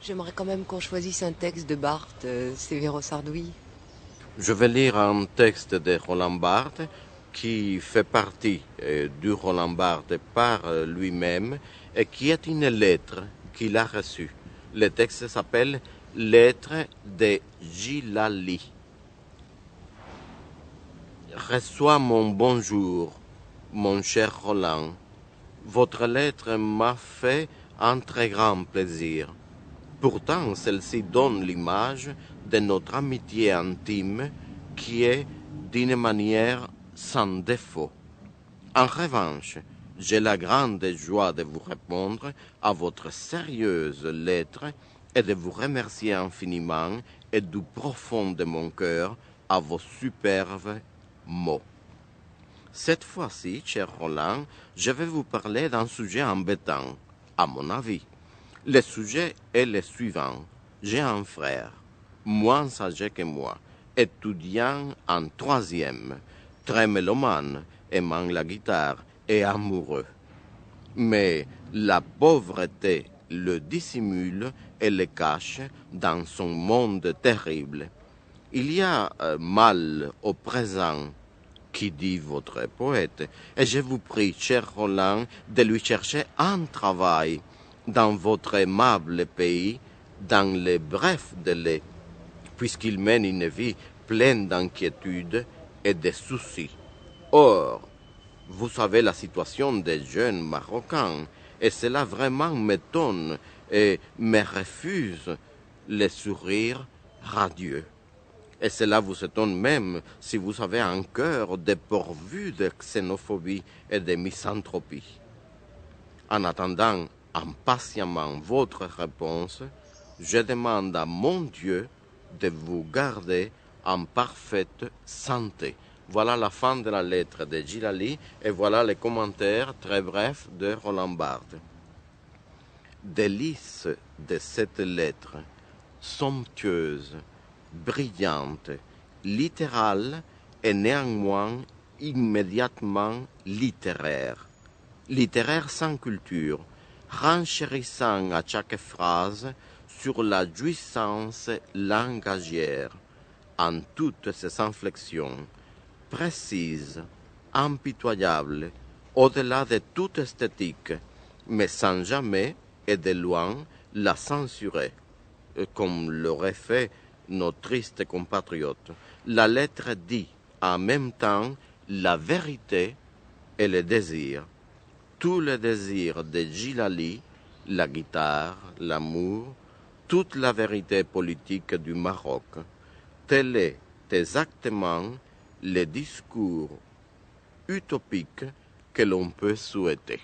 J'aimerais quand même qu'on choisisse un texte de Barthes, Sévéro Sardouille. Je vais lire un texte de Roland Barthes qui fait partie du Roland Barthes par lui-même et qui est une lettre qu'il a reçue. Le texte s'appelle Lettre de Gilali. Reçois mon bonjour, mon cher Roland. Votre lettre m'a fait un très grand plaisir. Pourtant, celle-ci donne l'image de notre amitié intime qui est d'une manière sans défaut. En revanche, j'ai la grande joie de vous répondre à votre sérieuse lettre et de vous remercier infiniment et du profond de mon cœur à vos superbes mots. Cette fois-ci, cher Roland, je vais vous parler d'un sujet embêtant, à mon avis. Le sujet est le suivant. J'ai un frère, moins âgé que moi, étudiant en troisième, très mélomane, aimant la guitare et amoureux. Mais la pauvreté le dissimule et le cache dans son monde terrible. Il y a mal au présent, qui dit votre poète, et je vous prie, cher Roland, de lui chercher un travail dans votre aimable pays, dans les brefs délais, puisqu'il mène une vie pleine d'inquiétudes et de soucis. Or, vous savez la situation des jeunes Marocains, et cela vraiment m'étonne et me refuse le sourire radieux. Et cela vous étonne même si vous avez un cœur dépourvu de xénophobie et de misanthropie. En attendant impatiemment votre réponse, je demande à mon Dieu de vous garder en parfaite santé. Voilà la fin de la lettre de Gilali et voilà les commentaires très brefs de Roland Barthes. Délice de cette lettre, somptueuse, brillante, littérale et néanmoins immédiatement littéraire. Littéraire sans culture, renchérissant à chaque phrase sur la jouissance langagière, en toutes ses inflexions, précise, impitoyable, au-delà de toute esthétique, mais sans jamais et de loin la censurer, comme l'auraient fait nos tristes compatriotes. La lettre dit en même temps la vérité et le désir. Tout le désir de Gilali, la guitare, l'amour, toute la vérité politique du Maroc. Tel est exactement le discours utopique que l'on peut souhaiter.